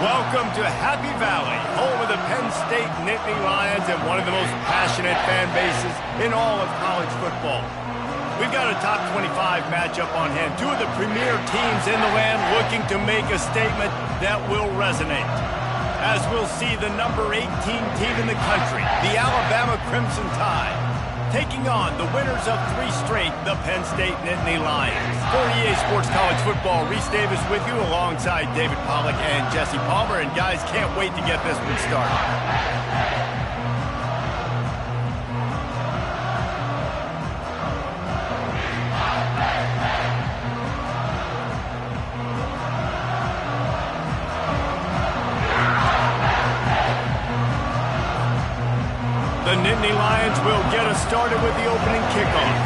Welcome to Happy Valley, home of the Penn State Nittany Lions and one of the most passionate fan bases in all of college football. We've got a top 25 matchup on hand. Two of the premier teams in the land looking to make a statement that will resonate. As we'll see the number 18 team in the country, the Alabama Crimson Tide, taking on the winners of 3 straight, the Penn State Nittany Lions. For EA Sports College Football, Reese Davis with you alongside David Pollack and Jesse Palmer. And guys, can't wait to get this one started. The Nittany Lions will get us started with the opening kickoff.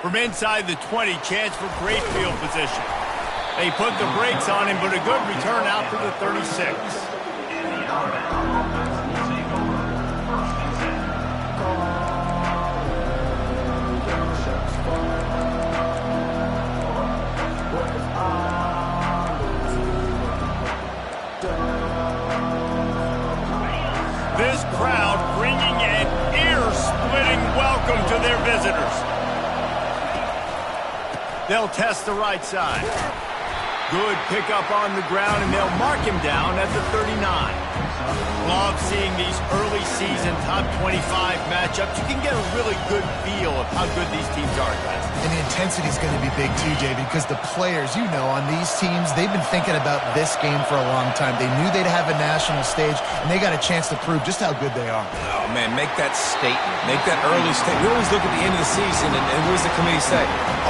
From inside the 20, chance for great field position. They put the brakes on him, but a good return out to the 36. This crowd bringing an ear-splitting welcome to their visitors. They'll test the right side. Good pickup on the ground, and they'll mark him down at the 39. Love seeing these early season top 25 matchups. You can get a really good feel of how good these teams are, guys. And the intensity is going to be big too, David, because the players, you know, on these teams, they've been thinking about this game for a long time. They knew they'd have a national stage, and they got a chance to prove just how good they are. Oh, man, make that statement. Make that early statement. We always look at the end of the season, and what does the committee say?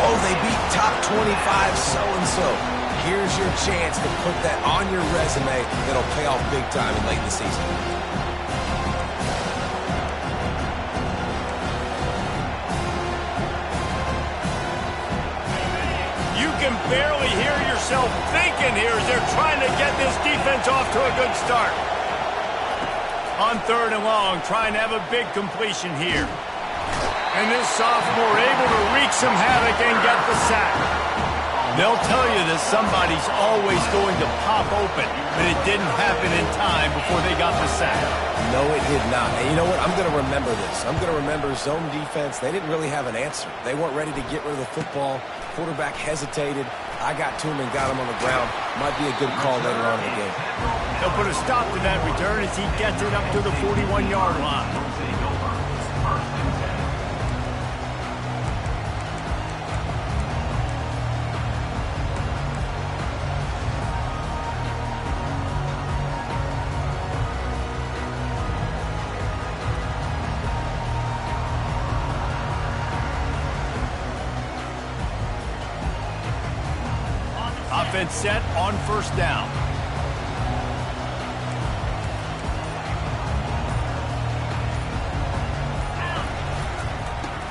Oh, they beat top 25 so-and-so. Here's your chance to put that on your resume that'll pay off big time late in the season. You can barely hear yourself thinking here as they're trying to get this defense off to a good start. On 3rd and long, trying to have a big completion here. And this sophomore able to wreak some havoc and get the sack. They'll tell you that somebody's always going to pop open, but it didn't happen in time before they got the sack. No, it did not. And you know what? I'm going to remember this. I'm going to remember zone defense. They didn't really have an answer. They weren't ready to get rid of the football. Quarterback hesitated. I got to him and got him on the ground. Might be a good call later on in the game. They'll put a stop to that return as he gets it up to the 41-yard line. Offense set on 1st down.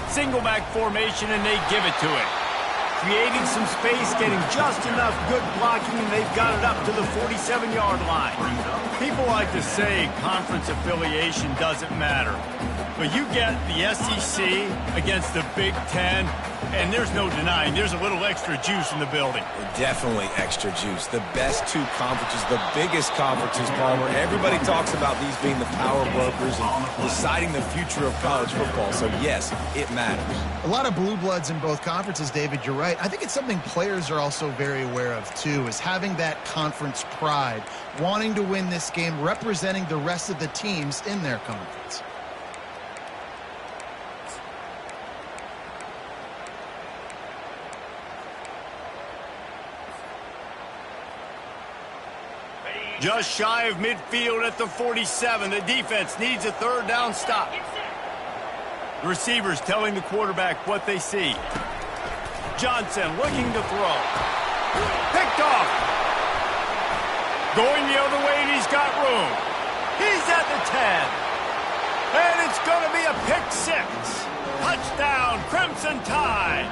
Single back formation, and they give it to it. Creating some space, getting just enough good blocking, and they've got it up to the 47-yard line. People like to say conference affiliation doesn't matter. But you get the SEC against the Big Ten, and there's no denying there's a little extra juice in the building. Definitely extra juice. The best 2 conferences, the biggest conferences, Palmer. Everybody talks about these being the power brokers and deciding the future of college football. So, yes, it matters. A lot of blue bloods in both conferences, David, you're right. I think it's something players are also very aware of, too, is having that conference pride, wanting to win this game, representing the rest of the teams in their conference. Just shy of midfield at the 47. The defense needs a 3rd down stop. The receivers telling the quarterback what they see. Johnson looking to throw. Picked off. Going the other way, and he's got room. He's at the 10. And it's going to be a pick 6. Touchdown, Crimson Tide.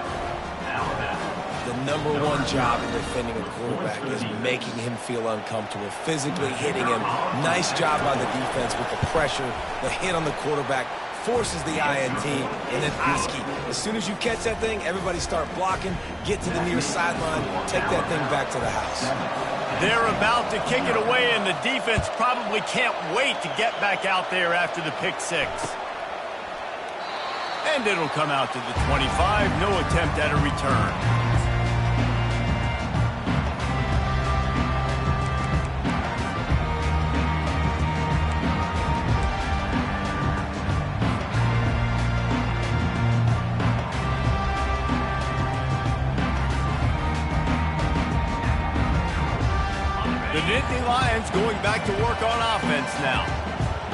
The the #1 job in defending a quarterback is making him feel uncomfortable, physically hitting him. Nice job by the defense with the pressure, the hit on the quarterback, forces the INT, and then Husky. As soon as you catch that thing, everybody start blocking, get to the near sideline, take that thing back to the house. They're about to kick it away, and the defense probably can't wait to get back out there after the pick six. And it'll come out to the 25. No attempt at a return. The Nittany Lions going back to work on offense now.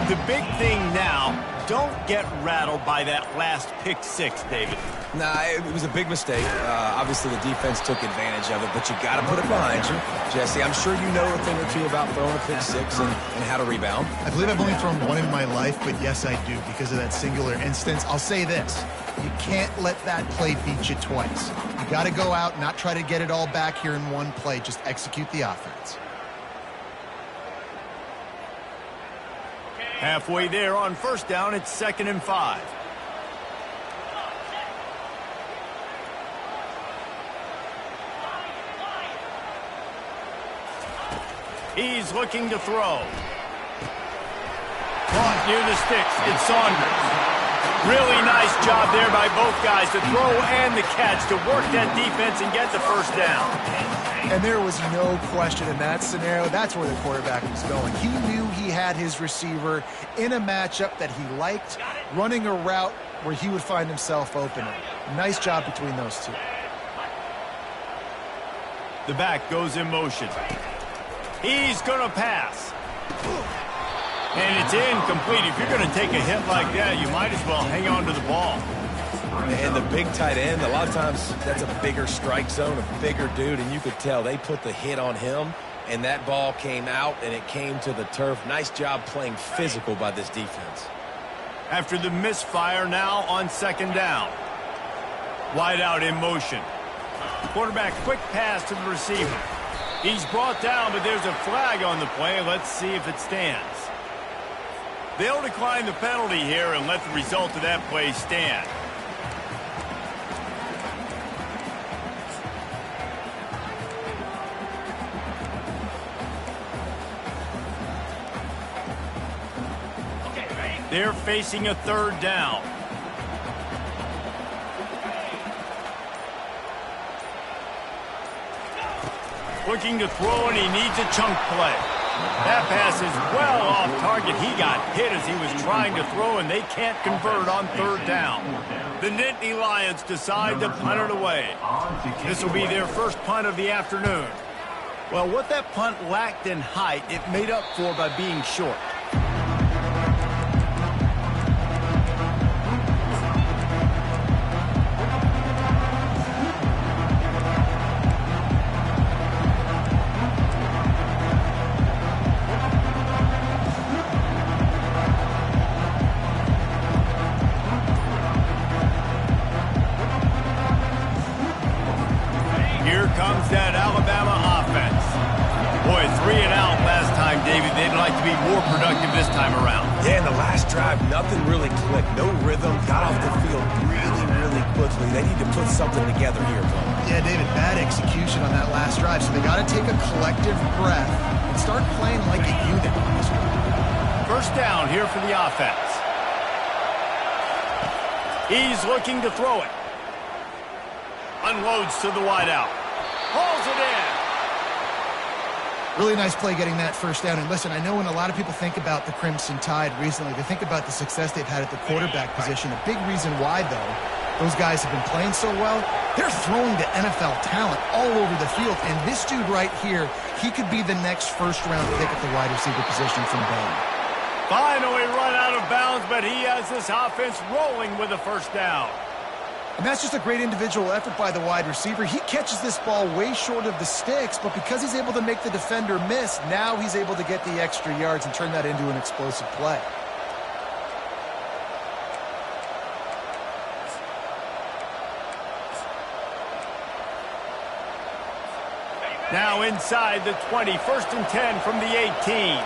The big thing now, don't get rattled by that last pick six, David. Nah, it was a big mistake. Obviously, the defense took advantage of it, but you got to put it behind you. Jesse, I'm sure you know a thing or two about throwing a pick six and how to rebound. I believe I've only thrown one in my life, but yes, I do because of that singular instance. I'll say this. You can't let that play beat you twice. You got to go out, not try to get it all back here in one play. Just execute the offense. Halfway there on first down, it's 2nd and 5. He's looking to throw. Caught near the sticks. It's Saunders. Really nice job there by both guys to throw and the catch to work that defense and get the first down. And there was no question in that scenario. That's where the quarterback was going. He knew he had his receiver in a matchup that he liked, running a route where he would find himself open. Nice job between those two. The back goes in motion. He's going to pass. And it's incomplete. If you're going to take a hit like that, you might as well hang on to the ball. And the big tight end, a lot of times that's a bigger strike zone, a bigger dude, and you could tell they put the hit on him, and that ball came out, and it came to the turf. Nice job playing physical by this defense. After the misfire, now on 2nd down. Wide out in motion. Quarterback quick pass to the receiver. He's brought down, but there's a flag on the play. Let's see if it stands. They'll decline the penalty here and let the result of that play stand. They're facing a 3rd down. Looking to throw, and he needs a chunk play. That pass is well off target. He got hit as he was trying to throw, and they can't convert on 3rd down. The Nittany Lions decide to punt it away. This will be their first punt of the afternoon. Well, what that punt lacked in height, it made up for by being short. Comes that Alabama offense. Boy, 3 and out last time, David. They'd like to be more productive this time around. Yeah, in the last drive, nothing really clicked. No rhythm. Got off the field really quickly. They need to put something together here, Paul. Yeah, David, bad execution on that last drive. So they got to take a collective breath and start playing like a unit on this one. First down here for the offense. He's looking to throw it. Unloads to the wideout. Hauls it in. Really nice play getting that first down. And listen, I know when a lot of people think about the Crimson Tide recently, they think about the success they've had at the quarterback position. A big reason why, though, those guys have been playing so well, they're throwing to NFL talent all over the field. And this dude right here, he could be the next first-round pick at the wide receiver position from Baylor. Finally run out of bounds, but he has this offense rolling with a first down. And that's just a great individual effort by the wide receiver. He catches this ball way short of the sticks, but because he's able to make the defender miss, now he's able to get the extra yards and turn that into an explosive play. Now inside the 20, 1st and 10 from the 18.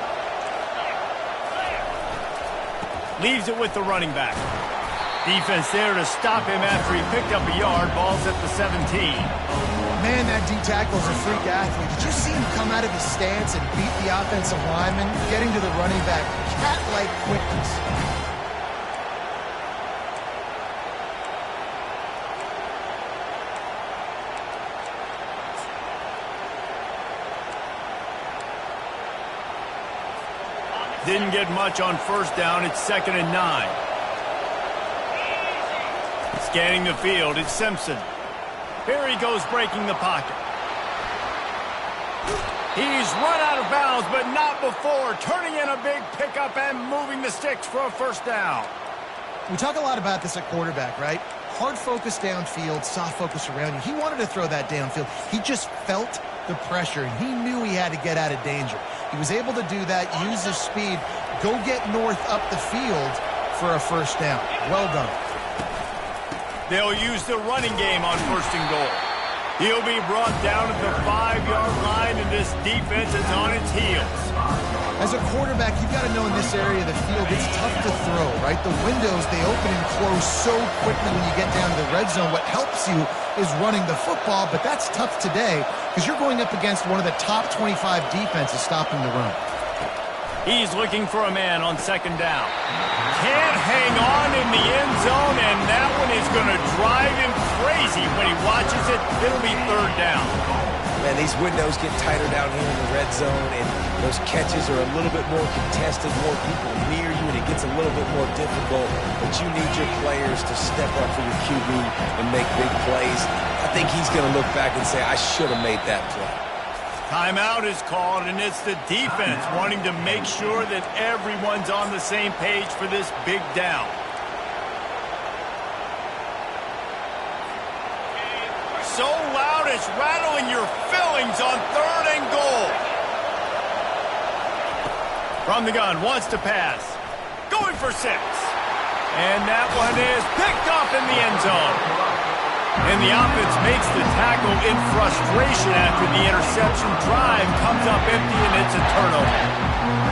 Leaves it with the running back. Defense there to stop him after he picked up a yard. Ball's at the 17. Man, that D tackle is a freak athlete. Did you see him come out of his stance and beat the offensive lineman, getting to the running back? Cat-like quickness. Didn't get much on 1st down. It's 2nd and 9. Scanning the field, it's Simpson. Here he goes breaking the pocket. He's run out of bounds, but not before turning in a big pickup and moving the sticks for a 1st down. We talk a lot about this at quarterback, right? Hard focus downfield, soft focus around you. He wanted to throw that downfield. He just felt the pressure, and he knew he had to get out of danger. He was able to do that, use his speed, go get north up the field for a 1st down. Well done. They'll use the running game on 1st and goal. He'll be brought down at the 5-yard line, and this defense is on its heels. As a quarterback, you've got to know in this area of the field, it's tough to throw, right? The windows, they open and close so quickly when you get down to the red zone. What helps you is running the football, but that's tough today because you're going up against one of the top 25 defenses stopping the run. He's looking for a man on 2nd down. Can't hang on in the end zone, and that one is going to drive him crazy when he watches it. It'll be 3rd down. Man, these windows get tighter down here in the red zone, and those catches are a little bit more contested, more people near you, and it gets a little bit more difficult. But you need your players to step up for your QB and make big plays. I think he's going to look back and say, I should have made that play. Timeout is called, and it's the defense wanting to make sure that everyone's on the same page for this big down. So loud it's rattling your fillings on 3rd and goal. From the gun, wants to pass. Going for 6. And that one is picked off in the end zone. And the offense makes the tackle in frustration after the interception. Drive comes up empty, and it's a turnover.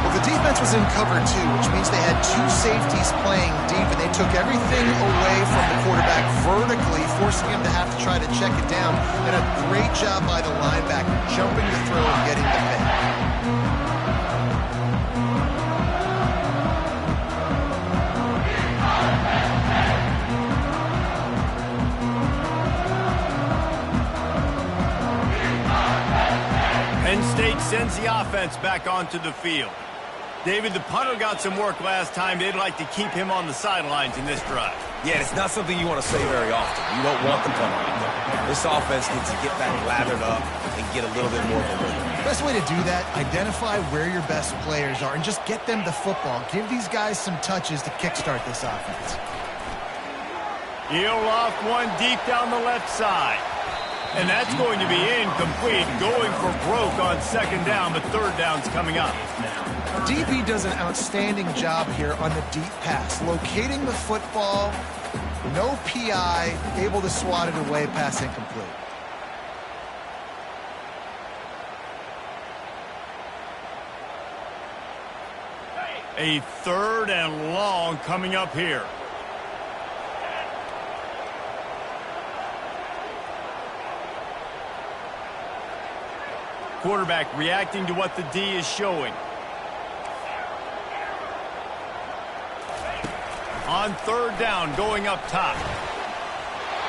Well, the defense was in cover 2, which means they had 2 safeties playing deep, and they took everything away from the quarterback vertically, forcing him to have to try to check it down. And a great job by the linebacker, jumping the throw and getting the pick. Penn State sends the offense back onto the field. David, the punter got some work last time. They'd like to keep him on the sidelines in this drive. Yeah, it's not something you want to say very often. You don't want the punter out there. This offense needs to get back lathered up and get a little bit more of a rhythm. Best way to do that, identify where your best players are and just get them the football. Give these guys some touches to kickstart this offense. He'll loft one deep down the left side. And that's going to be incomplete, going for broke on 2nd down, but 3rd down's coming up. DB does an outstanding job here on the deep pass, locating the football, no PI, able to swat it away, pass incomplete. A 3rd and long coming up here. Quarterback reacting to what the D is showing. On 3rd down, going up top.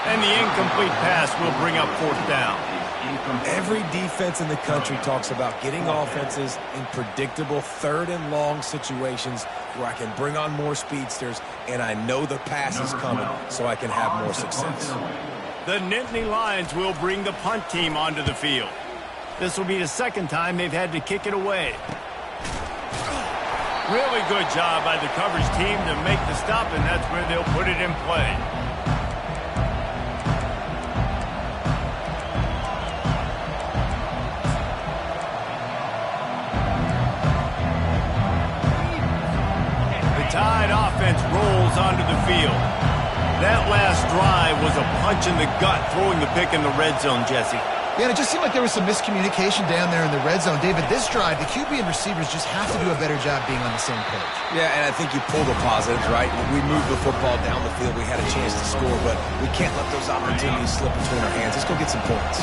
And the incomplete pass will bring up 4th down. Every defense in the country talks about getting offenses in predictable 3rd and long situations where I can bring on more speedsters and I know the pass is coming so I can have more success. The Nittany Lions will bring the punt team onto the field. This will be the 2nd time they've had to kick it away. Really good job by the coverage team to make the stop, and that's where they'll put it in play. The Tide offense rolls onto the field. That last drive was a punch in the gut, throwing the pick in the red zone, Jesse. Yeah, and it just seemed like there was some miscommunication down there in the red zone. David, this drive, the QB and receivers just have to do a better job being on the same page. Yeah, and I think you pull the positives, right? We moved the football down the field. We had a chance to score, but we can't let those opportunities slip between our hands. Let's go get some points.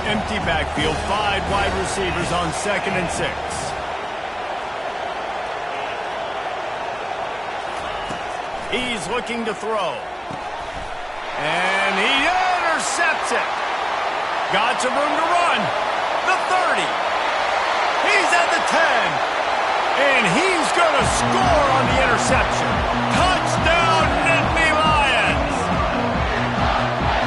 Empty backfield, 5 wide receivers on 2nd and 6. He's looking to throw. And he intercepts it. Got some room to run. The 30. He's at the 10. And he's going to score on the interception. Touchdown, Nittany Lions.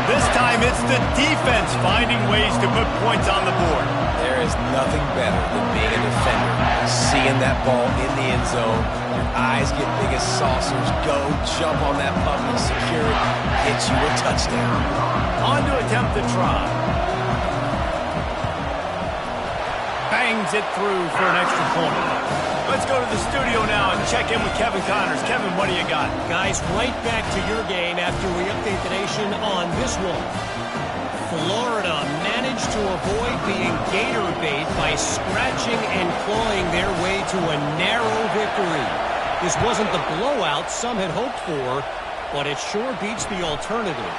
This time it's the defense finding ways to put points on the board. There is nothing better than being a defender. Seeing that ball in the end zone. Your eyes get big as saucers. Go jump on that puppy, secure it, get you a touchdown. On to attempt the try. Bangs it through for an extra point. Let's go to the studio now and check in with Kevin Connors. Kevin, what do you got? Guys, right back to your game after we update the nation on this one. Florida managed to avoid being gator bait by scratching and clawing their way to a narrow victory. This wasn't the blowout some had hoped for, but it sure beats the alternative.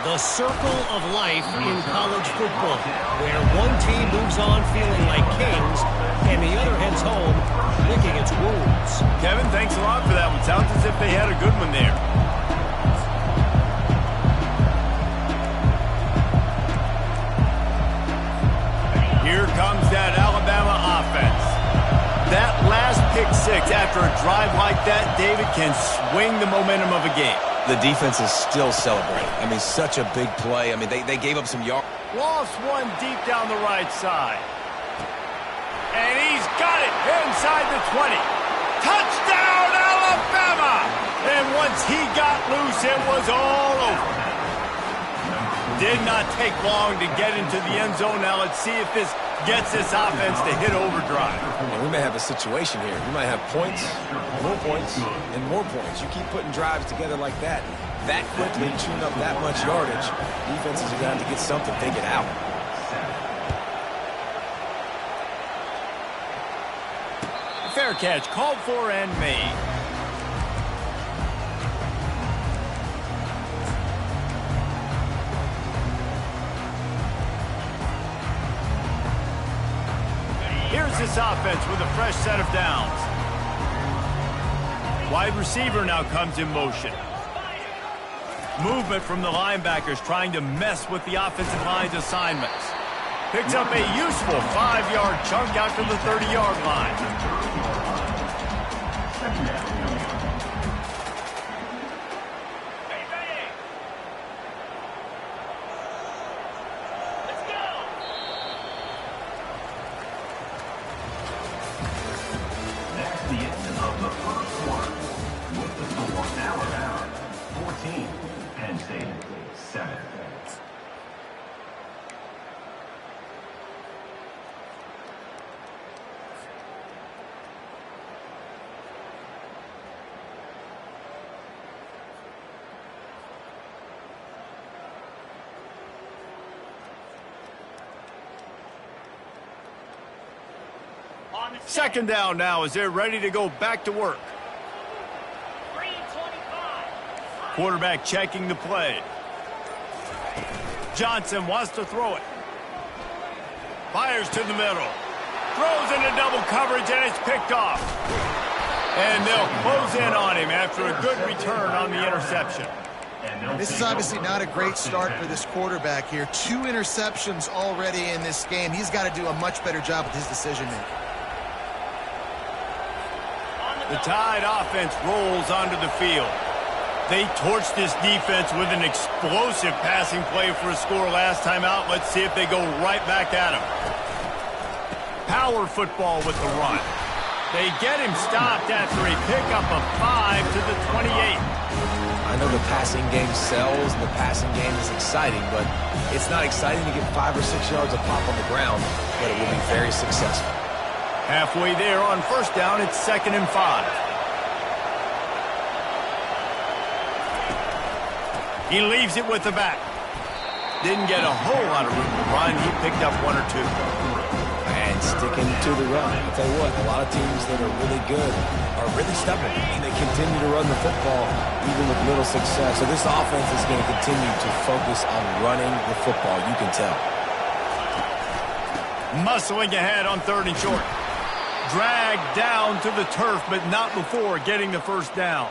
The circle of life in college football, where one team moves on feeling like kings and the other heads home licking its wounds. Kevin, thanks a lot for that one. Sounds as if they had a good one there. Here comes that Alabama offense. That last pick 6 after a drive like that, David, can swing the momentum of a game. The defense is still celebrating. I mean, such a big play. I mean, they gave up some yards. Lost one deep down the right side. And he's got it inside the 20. Touchdown, Alabama! And once he got loose, it was all over. Did not take long to get into the end zone. Now let's see if this gets this offense to hit overdrive. And we may have a situation here. We might have points, and more points. You keep putting drives together like that quickly, tune up that much yardage. Defenses are going to have to get something figured out. Fair catch, called for and made. Here's this offense with a fresh set of downs. Wide receiver now comes in motion. Movement from the linebackers trying to mess with the offensive line's assignments. Picks up a useful 5-yard chunk out to the 30-yard line. Second down now as they're ready to go back to work. Quarterback checking the play. Johnson wants to throw it. Fires to the middle. Throws into double coverage and it's picked off. And they'll close in on him after a good return on the interception. This is obviously not a great start for this quarterback here. 2 interceptions already in this game. He's got to do a much better job with his decision-making. The Tide offense rolls onto the field. They torched this defense with an explosive passing play for a score last time out. Let's see if they go right back at him. Power football with the run. They get him stopped after a pickup of 5 to the 28. I know the passing game sells and the passing game is exciting, but it's not exciting to get 5 or 6 yards of pop on the ground, but it will be very successful. Halfway there on first down, it's 2nd and 5. He leaves it with the back. Didn't get a whole lot of room to run. He picked up 1 or 2. And sticking to the run. I'll tell you what, a lot of teams that are really good are really stubborn, and they continue to run the football even with little success. So this offense is going to continue to focus on running the football. You can tell. Muscling ahead on 3rd and short. Dragged down to the turf, but not before getting the first down.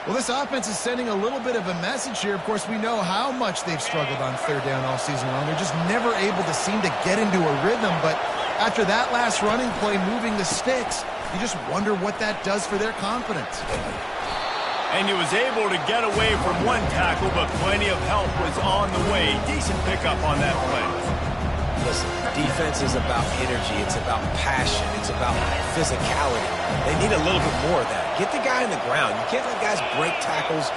Well, this offense is sending a little bit of a message here. Of course, we know how much they've struggled on 3rd down all season long. They're just never able to seem to get into a rhythm. But after that last running play, moving the sticks, you just wonder what that does for their confidence. And he was able to get away from 1 tackle, but plenty of help was on the way. Decent pickup on that play. Listen, defense is about energy. It's about passion. It's about physicality. They need a little bit more of that. Get the guy on the ground. You can't let guys break tackles.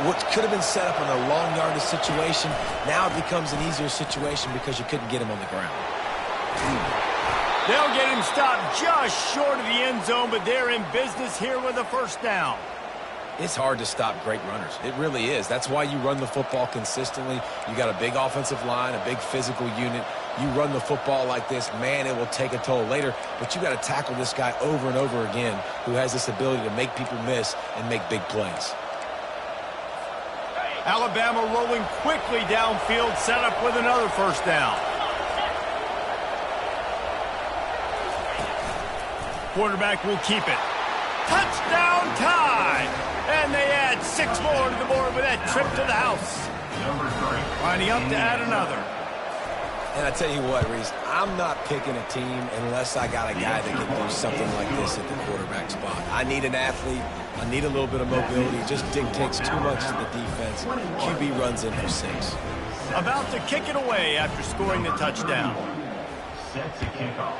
What could have been set up in a long yardage situation, now it becomes an easier situation because you couldn't get him on the ground. They'll get him stopped just short of the end zone, but they're in business here with a first down. It's hard to stop great runners. It really is. That's why you run the football consistently. You got a big offensive line, a big physical unit. You run the football like this, man, it will take a toll later. But you got to tackle this guy over and over again who has this ability to make people miss and make big plays. Alabama rolling quickly downfield, set up with another first down. Quarterback will keep it. Touchdown time! And they add 6 more to the board with that trip to the house. Lining up to add another. And I tell you what, Reese, I'm not picking a team unless I got a guy that can do something like this at the quarterback spot. I need an athlete. I need a little bit of mobility. It just dictates too much to the defense. QB runs in for 6. About to kick it away after scoring the touchdown. Set to kick off.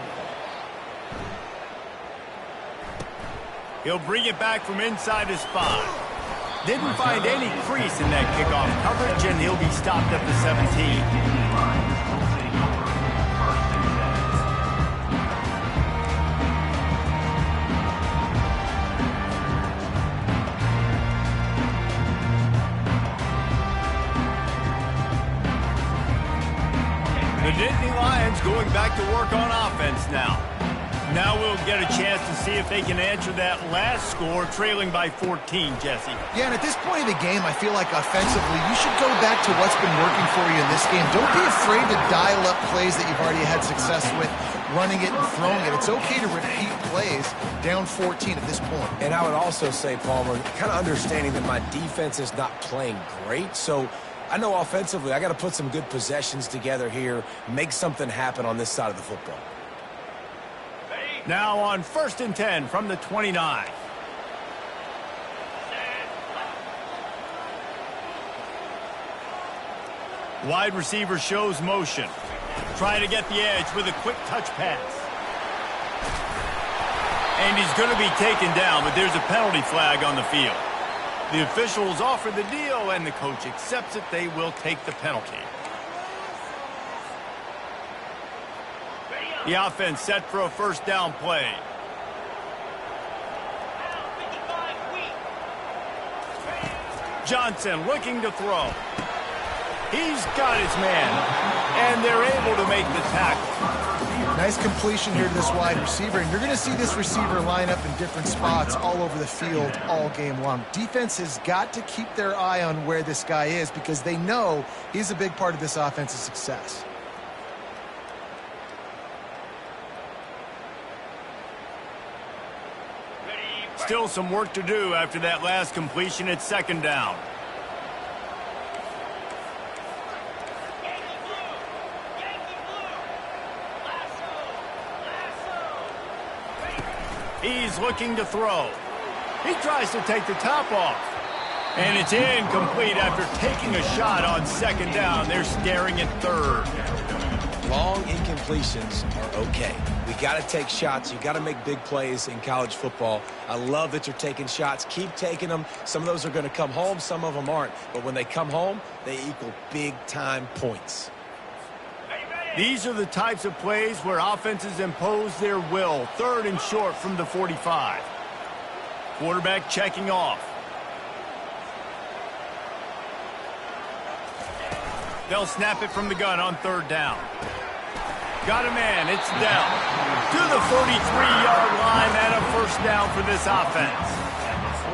He'll bring it back from inside his 5. Didn't find any crease in that kickoff coverage, and he'll be stopped at the 17. The Nittany Lions going back to work on offense now. Now we'll get a chance to see if they can answer that last score, trailing by 14, Jesse. Yeah, and at this point of the game, I feel like offensively, you should go back to what's been working for you in this game. Don't be afraid to dial up plays that you've already had success with, running it and throwing it. It's okay to repeat plays down 14 at this point. And I would also say, Palmer, kind of understanding that my defense is not playing great, so I know offensively I got to put some good possessions together here, make something happen on this side of the football. Now on 1st and 10 from the 29. Wide receiver shows motion. Trying to get the edge with a quick touch pass. And he's going to be taken down, but there's a penalty flag on the field. The officials offer the deal, and the coach accepts it. They will take the penalty. The offense set for a first down play. Johnson looking to throw. He's got his man, and they're able to make the tackle. Nice completion here to this wide receiver, and you're going to see this receiver line up in different spots all over the field all game long. Defense has got to keep their eye on where this guy is because they know he's a big part of this offense's success. Still some work to do after that last completion at 2nd down. He's looking to throw. He tries to take the top off. And it's incomplete after taking a shot on 2nd down. They're staring at 3rd. Long incompletions are okay. We got to take shots. You got to make big plays in college football. I love that you're taking shots. Keep taking them. Some of those are going to come home. Some of them aren't. But when they come home, they equal big-time points. These are the types of plays where offenses impose their will. 3rd and short from the 45. Quarterback checking off. They'll snap it from the gun on 3rd down. Got a man. It's Dell. To the 43-yard line and a 1st down for this offense.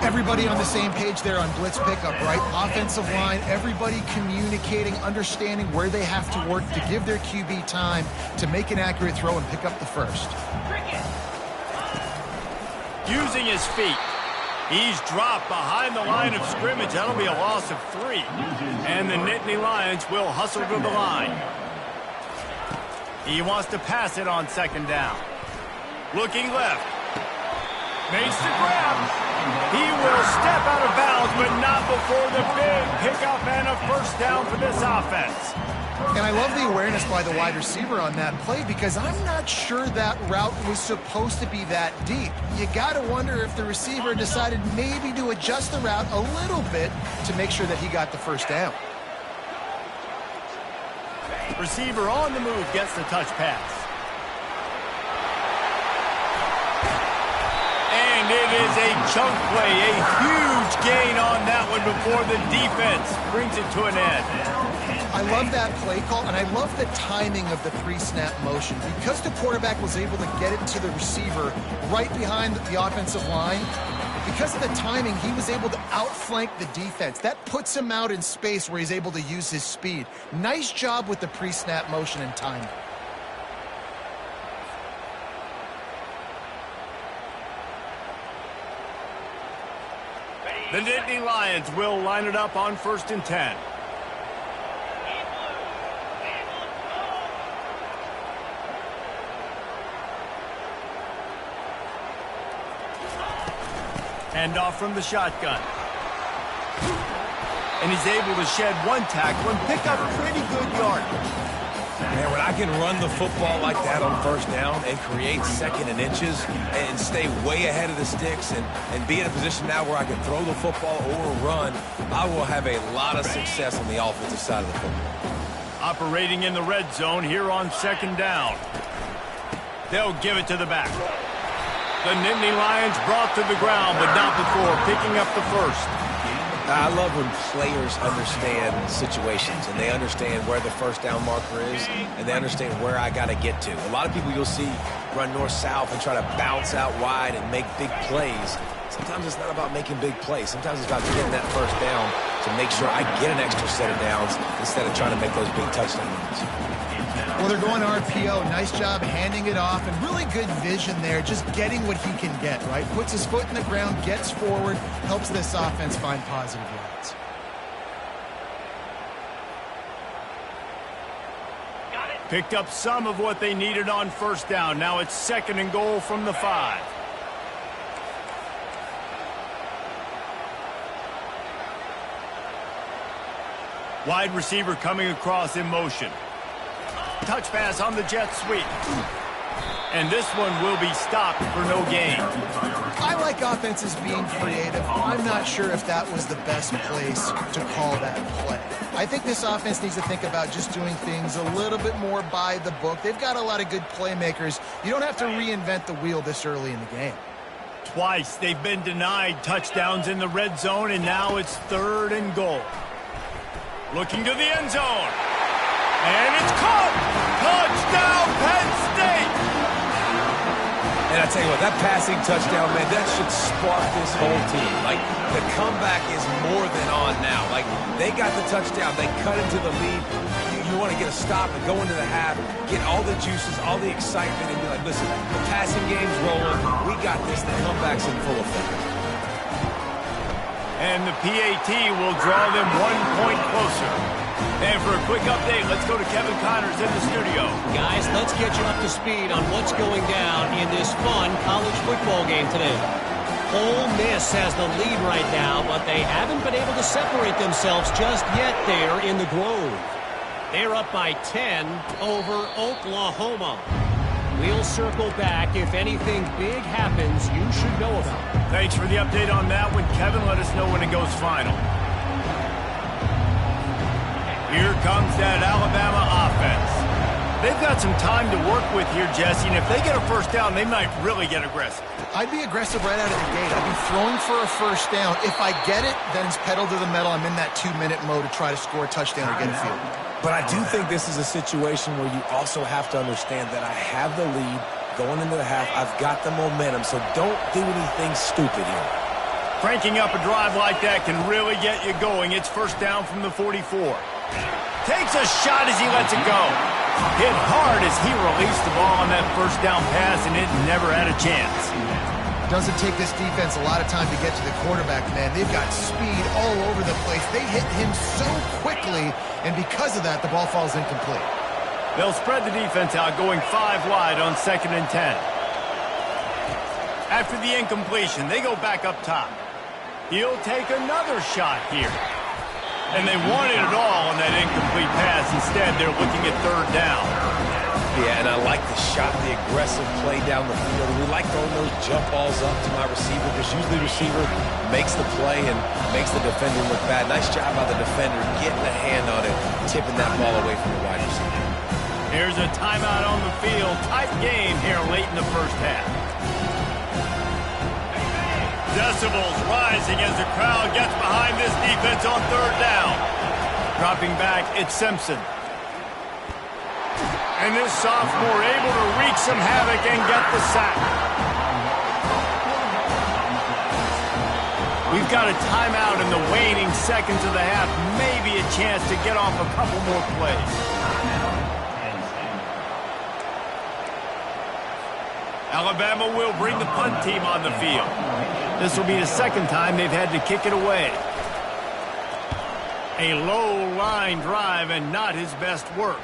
Everybody on the same page there on blitz pickup, right? Offensive line, everybody communicating, understanding where they have to work to give their QB time to make an accurate throw and pick up the 1st. Using his feet. He's dropped behind the line of scrimmage. That'll be a loss of 3. And the Nittany Lions will hustle to the line. He wants to pass it on 2nd down. Looking left. Makes the grab. He will step out of bounds, but not before the big pickup and a 1st down for this offense. And I love the awareness by the wide receiver on that play because I'm not sure that route was supposed to be that deep. You got to wonder if the receiver decided maybe to adjust the route a little bit to make sure that he got the 1st down. Receiver on the move gets the touch pass. And it is a chunk play, a huge gain on that one before the defense brings it to an end. I love that play call, and I love the timing of the pre-snap motion. Because the quarterback was able to get it to the receiver right behind the offensive line, because of the timing, he was able to outflank the defense. That puts him out in space where he's able to use his speed. Nice job with the pre-snap motion and timing. The Nittany Lions will line it up on 1st and 10. Hand off from the shotgun. And he's able to shed 1 tackle and pick up pretty good yardage. Man, when I can run the football like that on 1st down and create 2nd and inches and stay way ahead of the sticks and be in a position now where I can throw the football or run, I will have a lot of success on the offensive side of the football. Operating in the red zone here on 2nd down. They'll give it to the back. The Nittany Lions brought to the ground, but not before picking up the 1st. I love when players understand situations and they understand where the 1st down marker is and they understand where I got to get to. A lot of people you'll see run north-south and try to bounce out wide and make big plays. Sometimes it's not about making big plays. Sometimes it's about getting that 1st down to make sure I get an extra set of downs instead of trying to make those big touchdown runs. Well, they're going RPO. Nice job handing it off, and really good vision there, just getting what he can get, right? Puts his foot in the ground, gets forward, helps this offense find positive yards. Picked up some of what they needed on 1st down. Now it's 2nd and goal from the 5. Wide receiver coming across in motion. Touch pass on the jet sweep. And this one will be stopped for no gain. I like offenses being creative. I'm not sure if that was the best place to call that play. I think this offense needs to think about just doing things a little bit more by the book. They've got a lot of good playmakers. You don't have to reinvent the wheel this early in the game. Twice they've been denied touchdowns in the red zone, and now it's 3rd and goal. Looking to the end zone. And it's caught! Touchdown, Penn State! And I tell you what, that passing touchdown, man, that should spark this whole team. Like, the comeback is more than on now. Like, they got the touchdown. They cut into the lead. You want to get a stop and go into the half, get all the juices, all the excitement, and be like, listen, the passing game's rolling. We got this. The comeback's in full effect. And the PAT will draw them 1 point closer. And for a quick update, let's go to Kevin Connors in the studio. Guys, let's get you up to speed on what's going down in this fun college football game today. Ole Miss has the lead right now, but they haven't been able to separate themselves just yet there in the Grove. They're up by 10 over Oklahoma. We'll circle back. If anything big happens, you should know about it. Thanks for the update on that one, Kevin. Let us know when it goes final. Here comes that Alabama offense. They've got some time to work with here, Jesse, and if they get a 1st down, they might really get aggressive. I'd be aggressive right out of the gate. I'd be throwing for a 1st down. If I get it, then it's pedal to the metal. I'm in that 2-minute mode to try to score a touchdown or get a field. But I do think this is a situation where you also have to understand that I have the lead going into the half. I've got the momentum, so don't do anything stupid here. Cranking up a drive like that can really get you going. It's first down from the 44. Takes a shot as he lets it go. Hit hard as he released the ball on that first down pass, and it never had a chance. Doesn't take this defense a lot of time to get to the quarterback, man. They've got speed all over the place. They hit him so quickly, and because of that, the ball falls incomplete. They'll spread the defense out, going 5 wide on 2nd and 10. After the incompletion, they go back up top. He'll take another shot here. And they wanted it all on that incomplete pass. Instead, they're looking at 3rd down. Yeah, and I like the shot, the aggressive play down the field. We like throwing those jump balls up to my receiver because usually the receiver makes the play and makes the defender look bad. Nice job by the defender getting a hand on it, tipping that ball away from the wide receiver. Here's a timeout on the field. Tight game here late in the first half. Decibels rising as the crowd gets behind this defense on 3rd down. Dropping back, it's Simpson. And this sophomore able to wreak some havoc and get the sack. We've got a timeout in the waning seconds of the half. Maybe a chance to get off a couple more plays. Alabama will bring the punt team on the field. This will be the 2nd time they've had to kick it away. A low line drive and not his best work.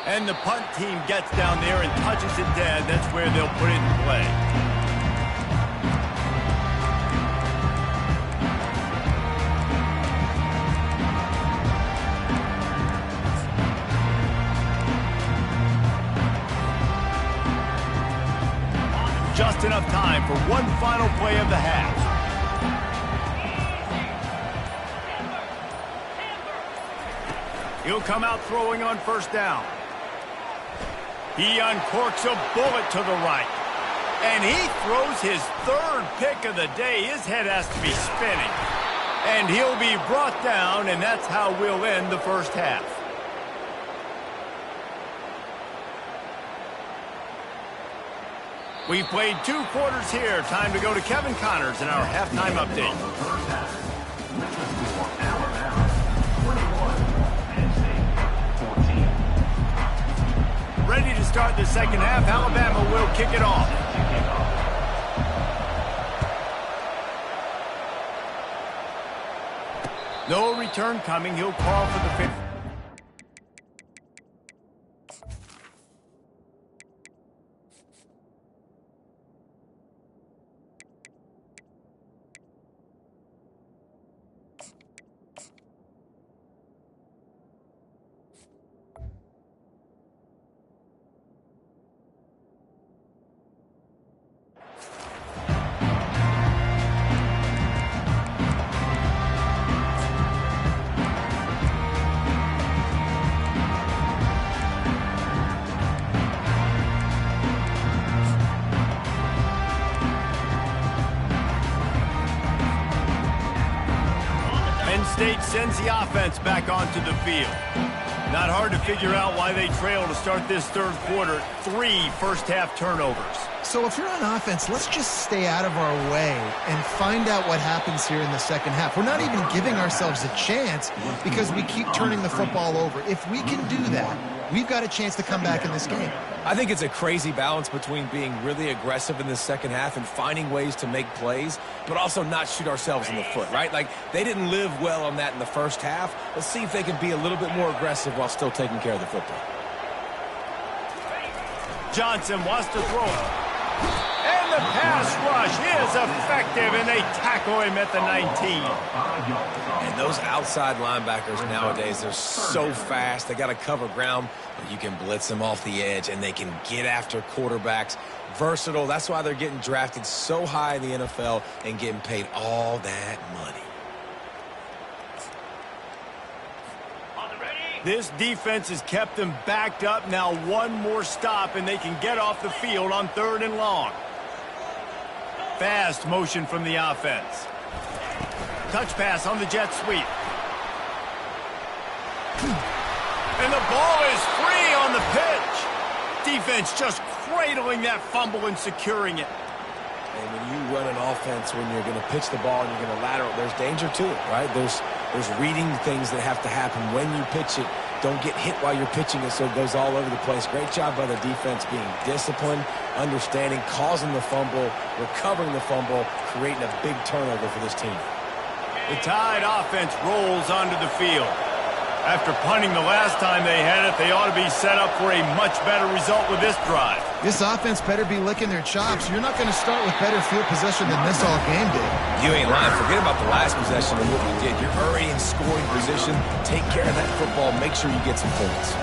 And the punt team gets down there and touches it dead. That's where they'll put it in play. Just enough time for one final play of the half. He'll come out throwing on 1st down. He uncorks a bullet to the right. And he throws his 3rd pick of the day. His head has to be spinning. And he'll be brought down, and that's how we'll end the first half. We've played 2 quarters here. Time to go to Kevin Connors in our halftime update. Ready to start the 2nd half. Alabama will kick it off. No return coming. He'll call for the 5th. State sends the offense back onto the field. Not hard to figure out why they trail to start this 3rd quarter. 3 first-half turnovers. So if you're on offense, let's just stay out of our way and find out what happens here in the 2nd half. We're not even giving ourselves a chance because we keep turning the football over. If we can do that, we've got a chance to come back in this game. I think it's a crazy balance between being really aggressive in the 2nd half and finding ways to make plays, but also not shoot ourselves in the foot, right? Like, they didn't live well on that in the first half. Let's see if they can be a little bit more aggressive while still taking care of the football. Johnson wants to throw it. And the pass rush is effective, and they tackle him at the 19. And those outside linebackers nowadays, they're so fast. They got to cover ground, but you can blitz them off the edge, and they can get after quarterbacks. Versatile. That's why they're getting drafted so high in the NFL and getting paid all that money. This defense has kept them backed up. Now one more stop, and they can get off the field on 3rd and long. Fast motion from the offense. Touch pass on the jet sweep. And the ball is free on the pitch. Defense just cradling that fumble and securing it. And when you run an offense, when you're going to pitch the ball and you're going to lateral, there's danger to it, right? There's reading things that have to happen when you pitch it. Don't get hit while you're pitching it so it goes all over the place. Great job by the defense being disciplined, understanding, causing the fumble, recovering the fumble, creating a big turnover for this team. The Tide offense rolls onto the field. After punting the last time they had it, they ought to be set up for a much better result with this drive. This offense better be licking their chops. You're not going to start with better field possession than this all game did. You ain't lying. Forget about the last possession and what we did. You're already in scoring position. Take care of that football. Make sure you get some points.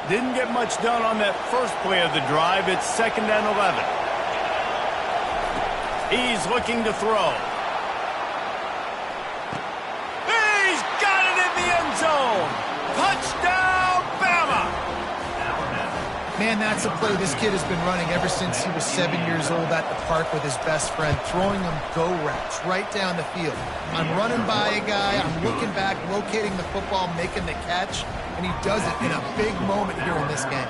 Didn't get much done on that first play of the drive. It's 2nd and 11. He's looking to throw. He's got it in the end zone. Touchdown, Bama! Man, that's a play this kid has been running ever since he was 7 years old at the park with his best friend, throwing him go routes right down the field. I'm running by a guy, I'm looking back, locating the football, making the catch, and he does it in a big moment here in this game.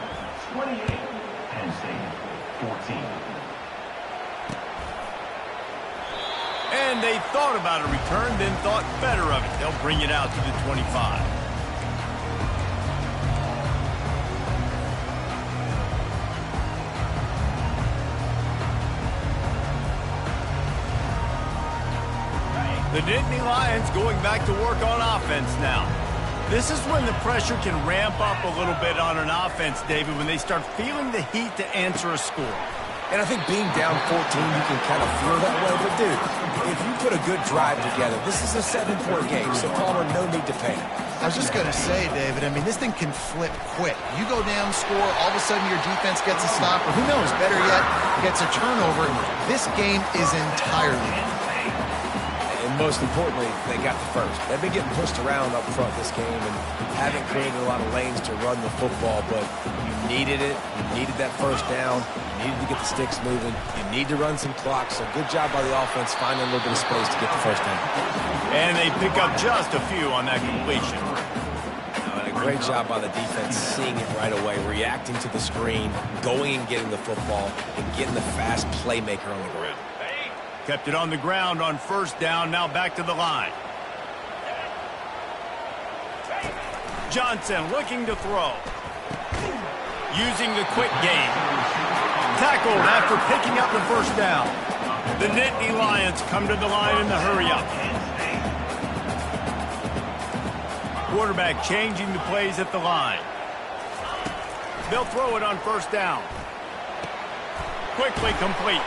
28, Penn State, 14. And they thought about a return, then thought better of it. They'll bring it out to the 25. The Nittany Lions going back to work on offense now. This is when the pressure can ramp up a little bit on an offense, David, when they start feeling the heat to answer a score. And I think being down 14, you can kind of feel that way. But, dude, if you put a good drive together, this is a 7-point game, so Palmer, no need to panic. I was just going to say, David, I mean, this thing can flip quick. You go down, score, all of a sudden your defense gets a stop, or who knows, better yet, gets a turnover. This game is entirely. And most importantly, they got the first. They've been getting pushed around up front this game and haven't created a lot of lanes to run the football, but you needed it. You needed that first down. You needed to get the sticks moving. You need to run some clock, so good job by the offense finding a little bit of space to get the first down. And they pick up just a few on that completion. And a great job by the defense seeing it right away, reacting to the screen, going and getting the football, and getting the fast playmaker on the ground. Kept it on the ground on first down, now back to the line. Johnson looking to throw. Using the quick game. Tackled after picking up the first down. The Nittany Lions come to the line in the hurry-up. Quarterback changing the plays at the line. They'll throw it on first down. Quickly complete.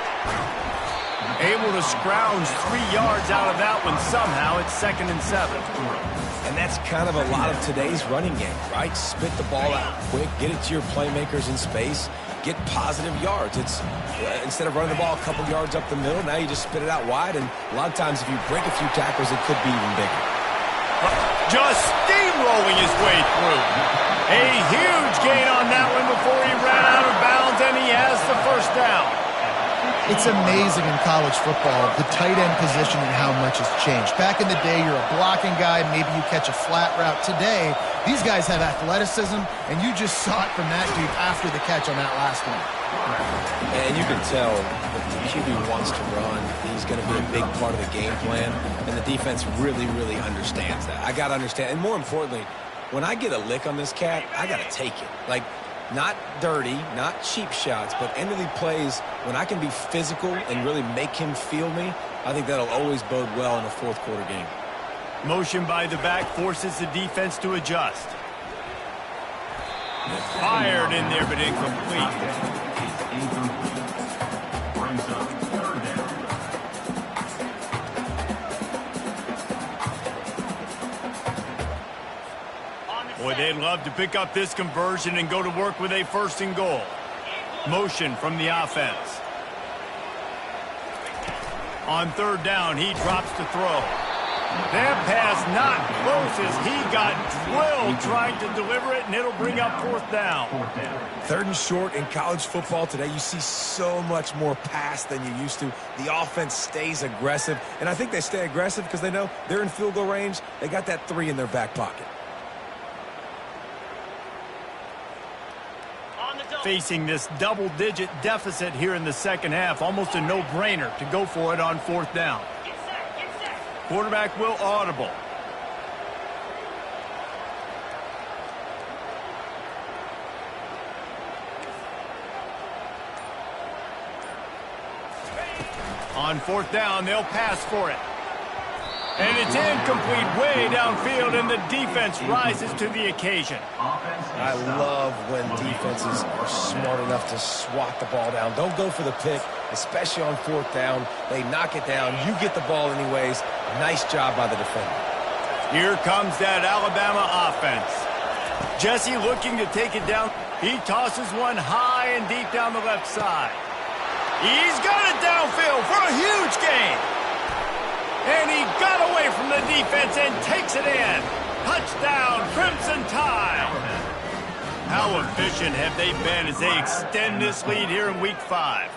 Able to scrounge 3 yards out of that one somehow. It's 2nd and 7. And that's kind of a lot of today's running game, right? Spit the ball out quick, get it to your playmakers in space, get positive yards. It's instead of running the ball a couple yards up the middle, now you just spit it out wide, and a lot of times if you break a few tackles, it could be even bigger. Just steamrolling his way through. A huge gain on that one before he ran out of bounds, and he has the first down. It's amazing in college football, the tight end position and how much has changed. Back in the day, you're a blocking guy, maybe you catch a flat route. Today, these guys have athleticism, and you just saw it from that dude after the catch on that last one. And you can tell if the QB wants to run, he's going to be a big part of the game plan, and the defense really, really understands that. I got to understand, and more importantly, when I get a lick on this cat, I got to take it. Like, not dirty, not cheap shots, but end of the plays, when I can be physical and really make him feel me, I think that'll always bode well in a fourth quarter game. Motion by the back forces the defense to adjust. Fired in there, but incomplete. Brings up 3rd down. Boy, they'd love to pick up this conversion and go to work with a 1st and goal. Motion from the offense. On 3rd down, he drops to throw. That pass not close as he got drilled trying to deliver it, and it'll bring up 4th down. 3rd and short in college football today. You see so much more pass than you used to. The offense stays aggressive, and I think they stay aggressive because they know they're in field goal range. They got that 3 in their back pocket. Facing this double-digit deficit here in the 2nd half, almost a no-brainer to go for it on 4th down. Quarterback will audible. On 4th down, they'll pass for it. And it's incomplete way downfield, and the defense rises to the occasion. I love when defenses are smart enough to swat the ball down. Don't go for the pick, especially on 4th down. They knock it down. You get the ball anyways. Nice job by the defender. Here comes that Alabama offense. Jesse looking to take it down. He tosses one high and deep down the left side. He's got it downfield for a huge gain. And he got away from the defense and takes it in. Touchdown, Crimson Tide. How efficient have they been as they extend this lead here in Week 5?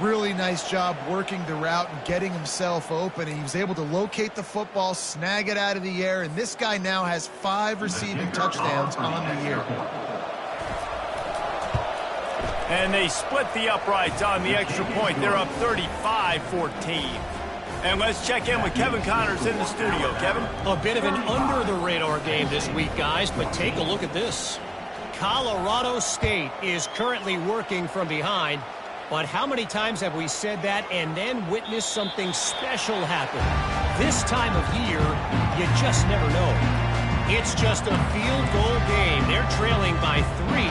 Really nice job working the route and getting himself open. He was able to locate the football, snag it out of the air, and this guy now has 5 receiving touchdowns on the year. And they split the uprights on the extra point. They're up 35-14. And let's check in with Kevin Connors in the studio. Kevin? A bit of an under-the-radar game this week, guys, but take a look at this. Colorado State is currently working from behind, but how many times have we said that and then witnessed something special happen? This time of year, you just never know. It's just a field goal game. They're trailing by 3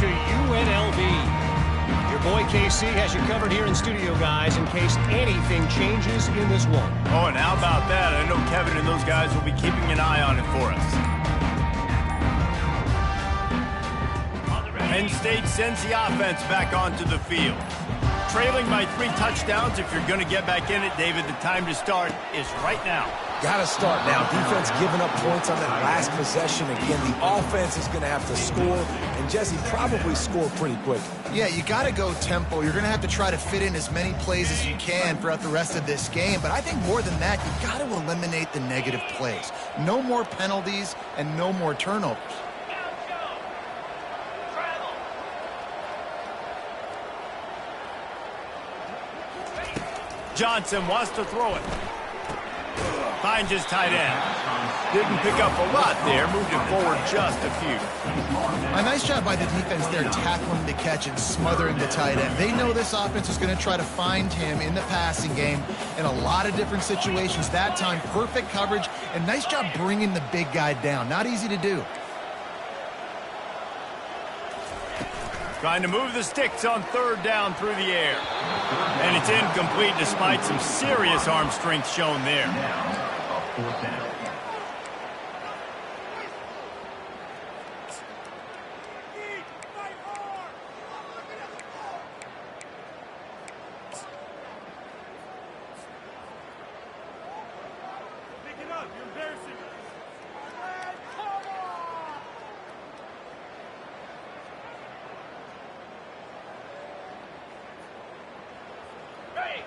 to UNLV. Your boy KC has you covered here in studio, guys, in case anything changes in this one. Oh, and how about that? I know Kevin and those guys will be keeping an eye on it for us. Penn State sends the offense back onto the field. Trailing by 3 touchdowns. If you're going to get back in it, David, the time to start is right now. Got to start now. Defense giving up points on that last possession. Again, the offense is going to have to score, and Jesse probably score pretty quick. Yeah, you got to go tempo. You're going to have to try to fit in as many plays as you can throughout the rest of this game. But I think more than that, you got to eliminate the negative plays. No more penalties and no more turnovers. Johnson wants to throw it. Finds his tight end. Didn't pick up a lot there. Moved it forward just a few. A nice job by the defense there, tackling the catch and smothering the tight end. They know this offense is going to try to find him in the passing game in a lot of different situations. That time, perfect coverage, and nice job bringing the big guy down. Not easy to do. Trying to move the sticks on 3rd down through the air. And it's incomplete despite some serious arm strength shown there. Now, a 4th down.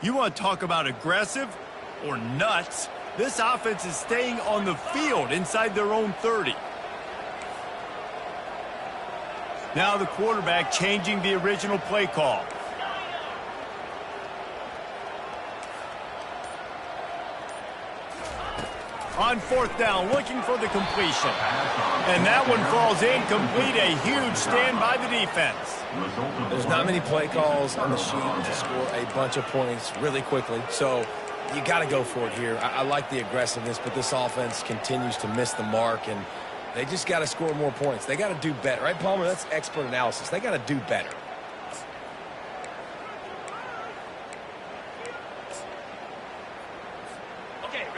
You want to talk about aggressive or nuts? This offense is staying on the field inside their own 30. Now the quarterback changing the original play call. On 4th down, looking for the completion. And that one falls incomplete. A huge stand by the defense. There's not many play calls on the sheet to score a bunch of points really quickly, so you got to go for it here. I like the aggressiveness, but this offense continues to miss the mark, and they just got to score more points. They got to do better. Right, Palmer? That's expert analysis. They got to do better.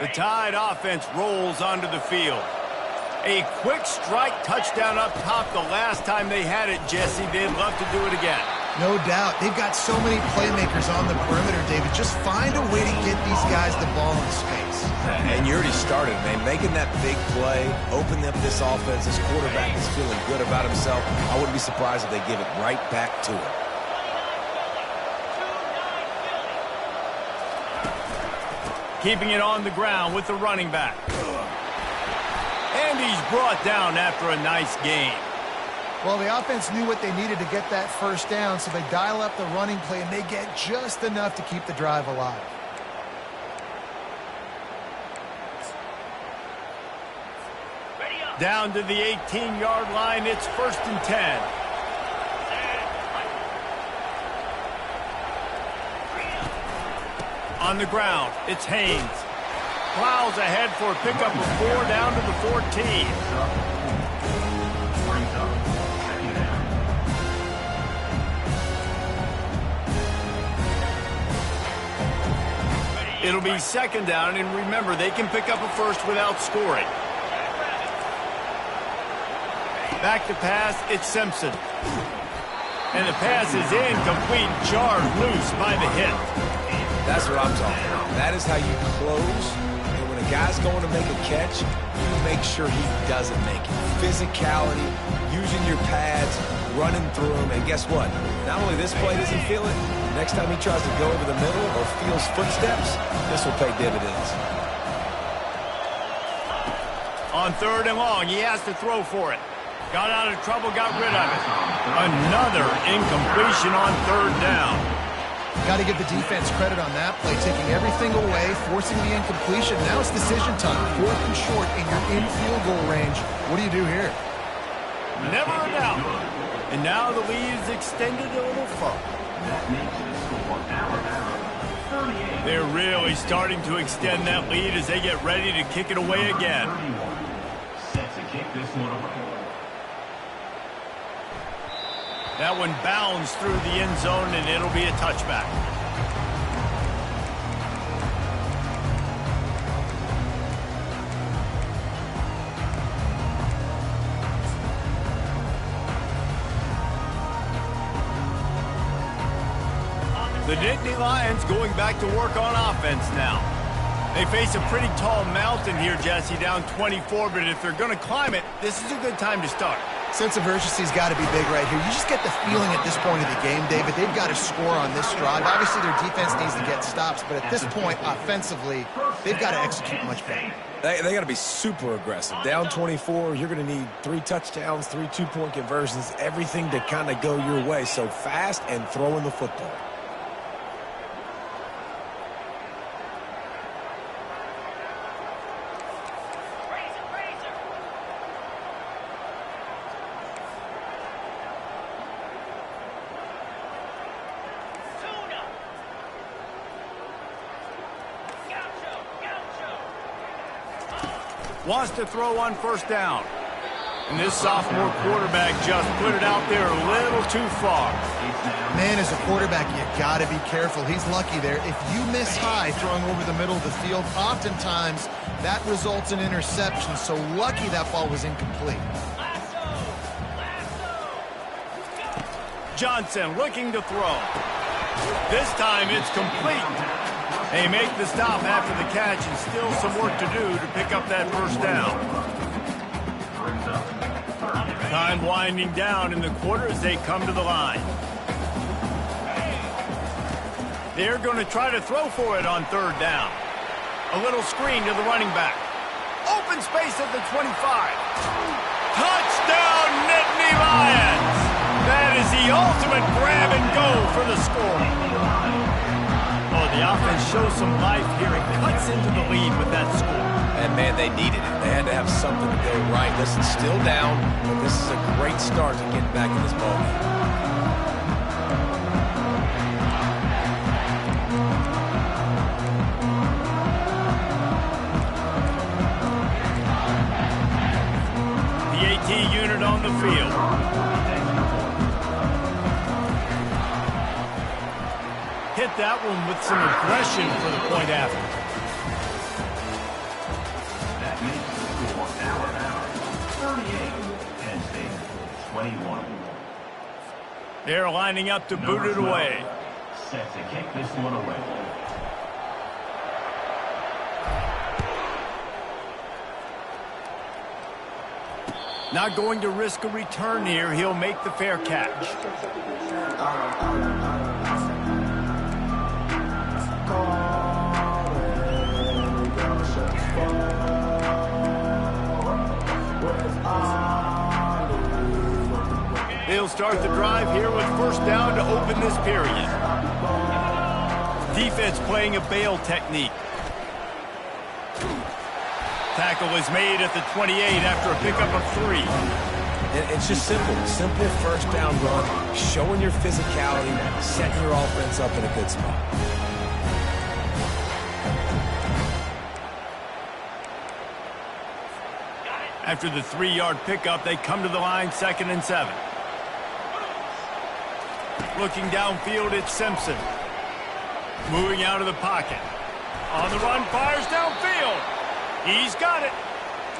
The Tide offense rolls onto the field. A quick strike touchdown up top the last time they had it, Jesse. They'd love to do it again. No doubt. They've got so many playmakers on the perimeter, David. Just find a way to get these guys the ball in space. And you already started, man. Making that big play, opening up this offense. This quarterback is feeling good about himself. I wouldn't be surprised if they give it right back to him. Keeping it on the ground with the running back. And he's brought down after a nice game. Well, the offense knew what they needed to get that first down, so they dial up the running play, and they get just enough to keep the drive alive. Down to the 18-yard line, it's 1st and 10. On the ground, it's Haynes. Plows ahead for a pickup of 4 down to the 14. It'll be 2nd down, and remember, they can pick up a first without scoring. Back to pass, it's Simpson. And the pass is incomplete, jarred loose by the hit. That's what I'm talking about. That is how you close. And when a guy's going to make a catch, you make sure he doesn't make it. Physicality, using your pads, running through them. And guess what? Not only this play doesn't feel it, next time he tries to go over the middle or feels footsteps, this will pay dividends. On 3rd and long, he has to throw for it. Got out of trouble, got rid of it. Another incompletion on 3rd down. Got to give the defense credit on that play, taking everything away, forcing the incompletion. Now it's decision time. 4th and short, and you're in field goal range. What do you do here? Never a doubt. And now the lead is extended a little further. They're really starting to extend that lead as they get ready to kick it away again. Set to kick this one away. That one bounds through the end zone, and it'll be a touchback. The Nittany Lions going back to work on offense now. They face a pretty tall mountain here, Jesse, down 24, but if they're going to climb it, this is a good time to start. Sense of urgency's got to be big right here. You just get the feeling at this point of the game, David, they've got to score on this drive. Obviously, their defense needs to get stops, but at this point, offensively, they've got to execute much better. They got to be super aggressive. Down 24, you're going to need 3 touchdowns, 3 two-point conversions, everything to kind of go your way. So fast and throwing the football. Wants to throw on 1st down. And this sophomore quarterback just put it out there a little too far. Man, as a quarterback, you got to be careful. He's lucky there. If you miss high throwing over the middle of the field, oftentimes that results in interception. So lucky that ball was incomplete. Johnson looking to throw. This time it's complete. They make the stop after the catch, and still some work to do to pick up that 1st down. Time winding down in the quarter as they come to the line. They're going to try to throw for it on 3rd down. A little screen to the running back. Open space at the 25. Touchdown, Nittany Lions! That is the ultimate grab and go for the score. Oh, the offense shows some life here. It cuts into the lead with that score. And, man, they needed it. They had to have something to go right. Listen, still down, but this is a great start to getting back in this ballgame. The AT unit on the field. Hit that one with some aggression for the point after. That makes the score Alabama 38, Penn State 21. They're lining up to boot it away. Set to kick this one away. Not going to risk a return here. He'll make the fair catch. They'll start the drive here with first down to open this period. Defense playing a bail technique. Tackle is made at the 28 after a pickup of 3. It's just simple. Simple first down run, showing your physicality, setting your offense up in a good spot. After the 3-yard pickup, they come to the line, 2nd and 7. Looking downfield, it's Simpson. Moving out of the pocket. On the run, fires downfield. He's got it.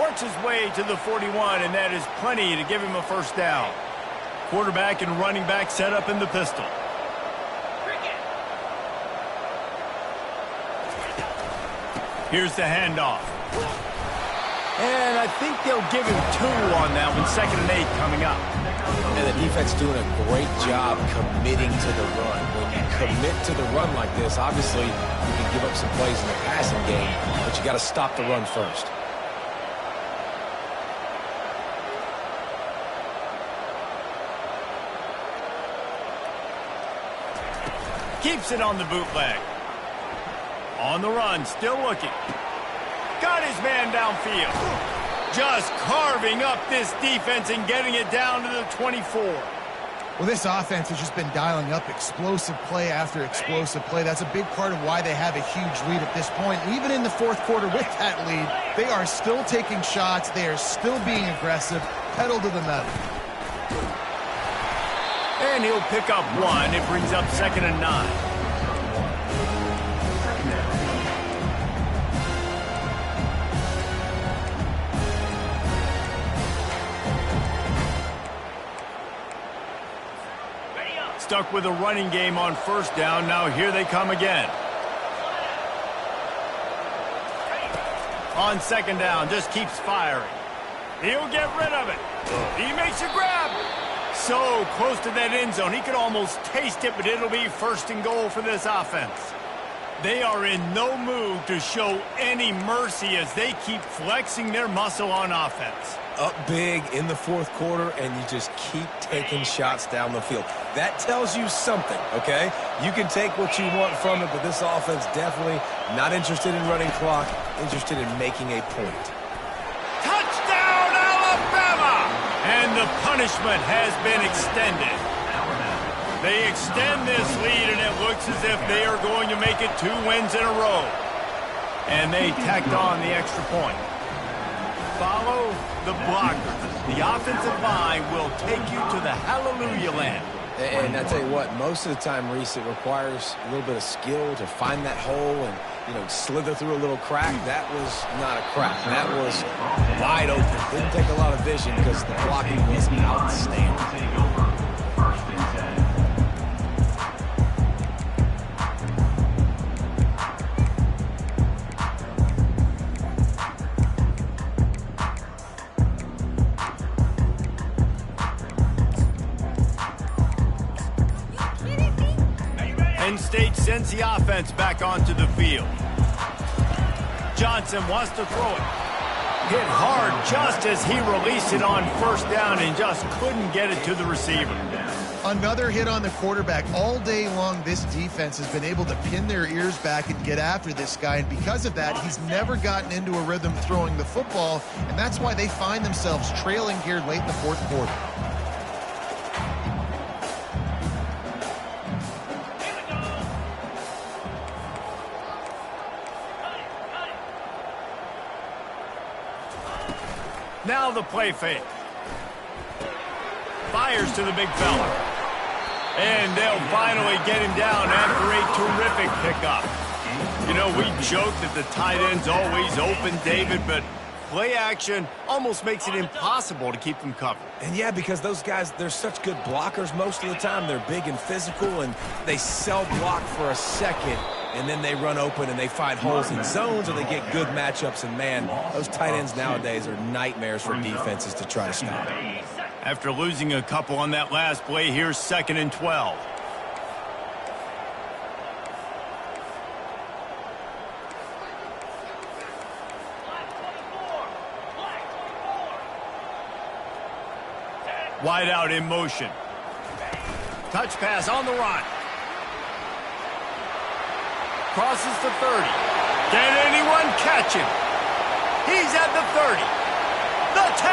Works his way to the 41, and that is plenty to give him a first down. Quarterback and running back set up in the pistol. Here's the handoff. And I think they'll give him 2 on that one, 2nd and 8 coming up. And the defense doing a great job committing to the run. When you commit to the run like this, obviously you can give up some plays in the passing game, but you got to stop the run first. Keeps it on the bootleg. On the run, still looking. Got his man downfield. Just carving up this defense and getting it down to the 24. Well, this offense has just been dialing up explosive play after explosive play. That's a big part of why they have a huge lead at this point. Even in the 4th quarter with that lead, they are still taking shots. They are still being aggressive, pedal to the metal. And he'll pick up 1. It brings up 2nd and 9. Stuck with a running game on first down. Now here they come again. On 2nd down, just keeps firing. He'll get rid of it. He makes a grab. So close to that end zone. He could almost taste it, but it'll be 1st and goal for this offense. They are in no mood to show any mercy as they keep flexing their muscle on offense. Up big in the 4th quarter, and you just keep taking shots down the field. That tells you something, okay? You can take what you want from it, but this offense definitely not interested in running clock, interested in making a point. Touchdown, Alabama! And the punishment has been extended. They extend this lead, and it looks as if they are going to make it 2 wins in a row. And they tacked on the extra point. Follow the blockers. The offensive line will take you to the hallelujah land. And I tell you what, most of the time, Reese, it requires a little bit of skill to find that hole and, slither through a little crack. That was not a crack. That was wide open. Didn't take a lot of vision because the blocking was outstanding. Penn State sends the offense back onto the field. Johnson wants to throw it. Hit hard just as he released it on first down and just couldn't get it to the receiver. Another hit on the quarterback. All day long, this defense has been able to pin their ears back and get after this guy, and because of that, he's never gotten into a rhythm throwing the football, and that's why they find themselves trailing here late in the 4th quarter. Now the play fake. Fires to the big fella. And they'll finally get him down after a terrific pickup. We joke that the tight end's always open, David, but play action almost makes it impossible to keep them covered. And yeah, because those guys, they're such good blockers most of the time. They're big and physical, and they sell block for a second, and then they run open and they find holes in zones or they get good matchups. And, man, those tight ends nowadays are nightmares for defenses to try to stop. After losing a couple on that last play, here's 2nd and 12. Wide out in motion. Touch pass on the run. Crosses the 30. Can anyone catch him? He's at the 30. The 10.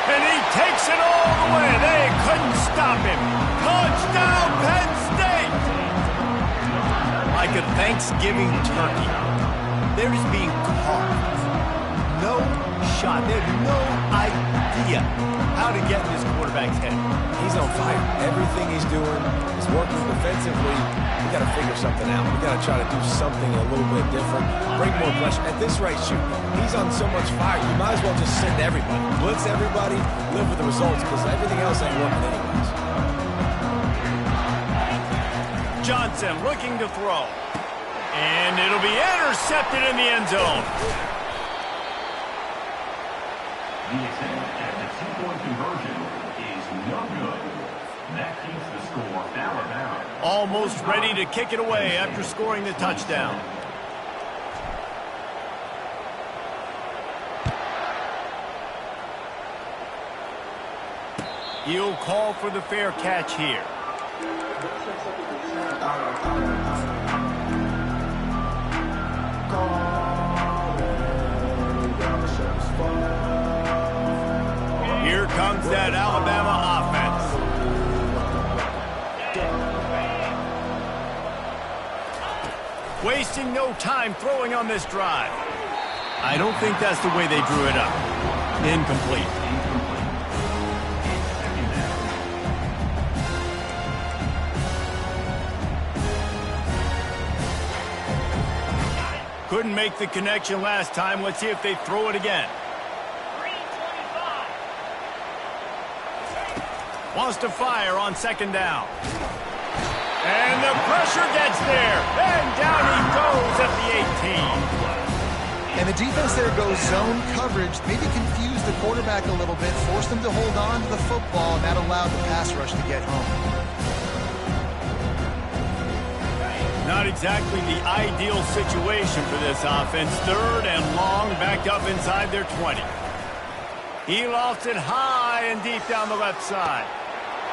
And he takes it all the way. They couldn't stop him. Touchdown, Penn State! Like a Thanksgiving turkey. They're just being carved. No shot. They have no idea how to get in this quarterback's head. He's on fire. Everything he's doing is working defensively. We got to figure something out. We got to try to do something a little bit different. Bring more pressure. At this rate, shoot, he's on so much fire. You might as well just send everybody. Blitz everybody. Live with the results because everything else ain't working anyways. Johnson looking to throw. And it'll be intercepted in the end zone. The attempt at the two-point conversion is no good. That keeps the score Alabama. Almost ready to kick it away after scoring the touchdown. He'll call for the fair catch here. Here comes that Alabama offense. Wasting no time throwing on this drive. I don't think that's the way they drew it up. Incomplete. Couldn't make the connection last time. Let's see if they throw it again. Wants to fire on 2nd down. And the pressure gets there. And down he goes at the 18. And the defense there goes zone coverage, maybe confused the quarterback a little bit, forced him to hold on to the football, and that allowed the pass rush to get home. Not exactly the ideal situation for this offense. 3rd and long, backed up inside their 20. He lofts it high and deep down the left side.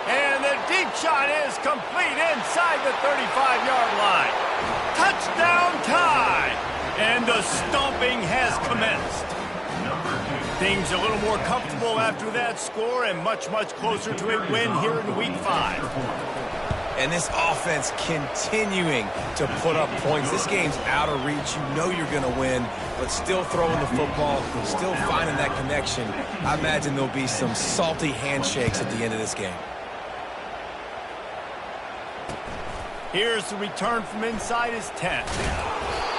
And the deep shot is complete inside the 35-yard line. Touchdown tie! And the stomping has commenced. Things a little more comfortable after that score and much, much closer to a win here in Week 5. And this offense continuing to put up points. This game's out of reach. You know you're going to win, but still throwing the football, still finding that connection. I imagine there'll be some salty handshakes at the end of this game. Here's the return from inside his 10.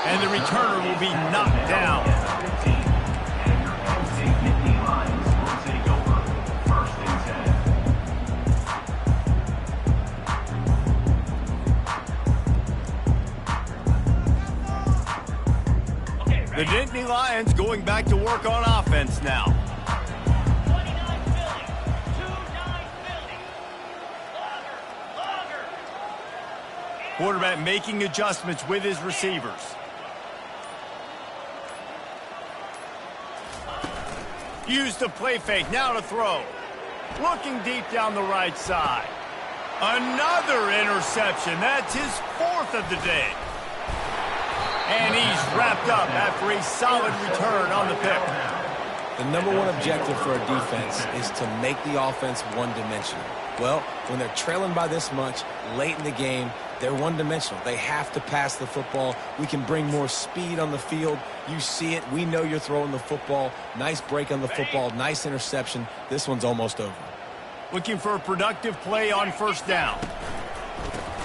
And the returner will be knocked down. The Nittany Lions going back to work on offense now. Quarterback making adjustments with his receivers. Use the play fake, now to throw. Looking deep down the right side. Another interception. That's his 4th of the day. And he's wrapped up after a solid return on the pick. The #1 objective for a defense is to make the offense one-dimensional. Well, when they're trailing by this much late in the game, they're one-dimensional. They have to pass the football. We can bring more speed on the field. You see it. We know you're throwing the football. Nice break on the football. Nice interception. This one's almost over. Looking for a productive play on 1st down.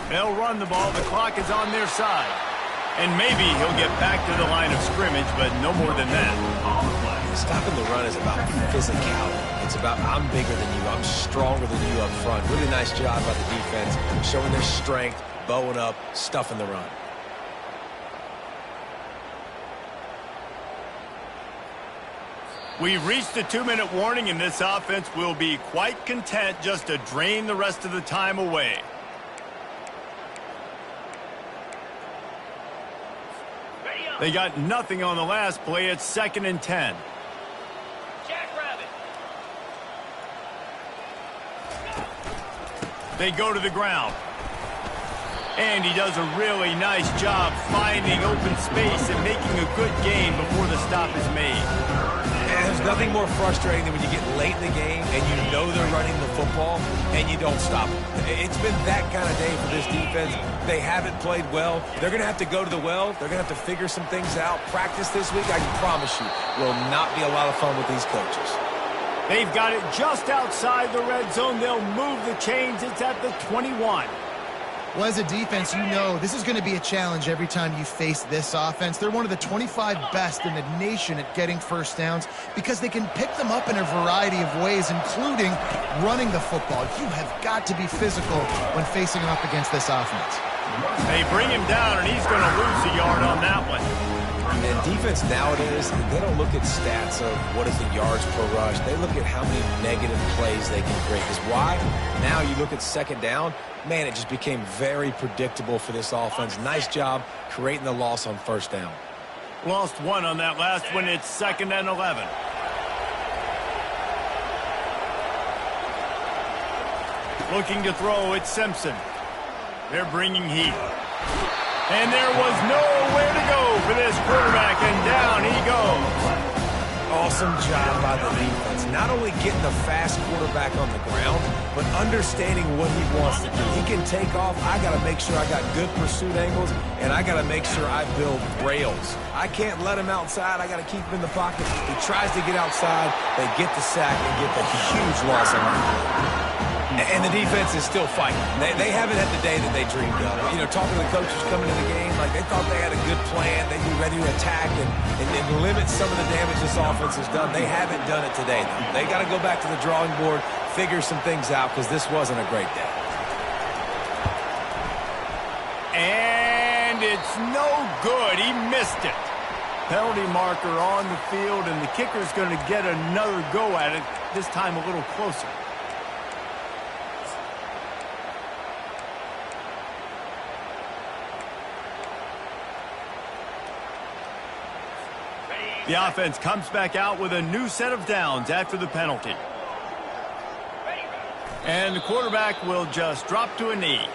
They'll run the ball. The clock is on their side. And maybe he'll get back to the line of scrimmage, but no more than that. Stopping the run is about physicality. It's about I'm bigger than you. I'm stronger than you up front. Really nice job by the defense, showing their strength, bowing up, stuffing the run. We've reached the 2-minute warning, and this offense will be quite content just to drain the rest of the time away. They got nothing on the last play. It's 2nd and 10. They go to the ground. And he does a really nice job finding open space and making a good gain before the stop is made. And there's nothing more frustrating than when you get late in the game and you know they're running the football and you don't stop them. It's been that kind of day for this defense. They haven't played well. They're going to have to go to the well. They're going to have to figure some things out. Practice this week, I can promise you, will not be a lot of fun with these coaches. They've got it just outside the red zone. They'll move the chains. It's at the 21. Well, as a defense, you know this is going to be a challenge every time you face this offense. They're one of the 25 best in the nation at getting first downs because they can pick them up in a variety of ways, including running the football. You have got to be physical when facing up against this offense. They bring him down, and he's going to lose a yard on that one. And defense nowadays, they don't look at stats of what is the yards per rush. They look at how many negative plays they can create. Because why? Now you look at 2nd down, man, it just became very predictable for this offense. Nice job creating the loss on 1st down. Lost 1 on that last one. It's 2nd and 11. Looking to throw, it's Simpson. They're bringing heat. And there was nowhere to go for this quarterback, and down he goes. Awesome job by the defense. Not only getting the fast quarterback on the ground, but understanding what he wants to do. He can take off. I got to make sure I got good pursuit angles, and I got to make sure I build rails. I can't let him outside. I got to keep him in the pocket. He tries to get outside. They get the sack and get the huge loss on him. And the defense is still fighting. They haven't had the day that they dreamed of. You know, talking to the coaches coming to the game, like they thought they had a good plan. They'd be ready to attack and limit some of the damage this offense has done. They haven't done it today, though. They got to go back to the drawing board, figure some things out, because this wasn't a great day. And it's no good. He missed it. Penalty marker on the field, and the kicker's going to get another go at it, this time a little closer. The offense comes back out with a new set of downs after the penalty. And the quarterback will just drop to a knee.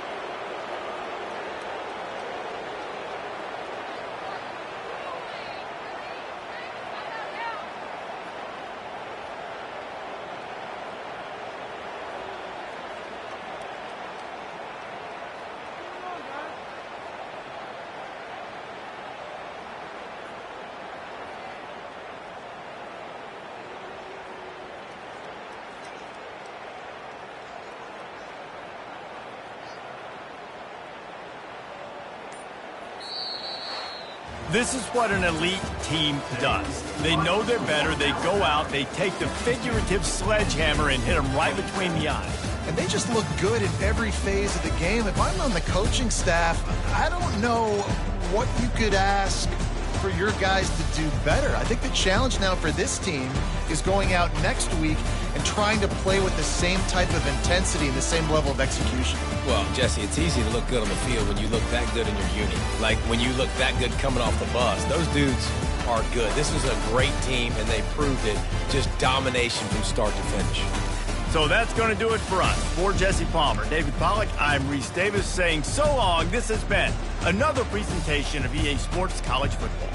This is what an elite team does. They know they're better. They go out, they take the figurative sledgehammer and hit them right between the eyes. And they just look good in every phase of the game. If I'm on the coaching staff, I don't know what you could ask for your guys to do better. I think the challenge now for this team is going out next week and trying to play with the same type of intensity and the same level of execution. Well, Jesse, it's easy to look good on the field when you look that good in your unit. Like when you look that good coming off the bus. Those dudes are good. This is a great team, and they proved it. Just domination from start to finish. So that's going to do it for us. For Jesse Palmer, David Pollack, I'm Reese Davis saying so long. This has been another presentation of EA Sports College Football.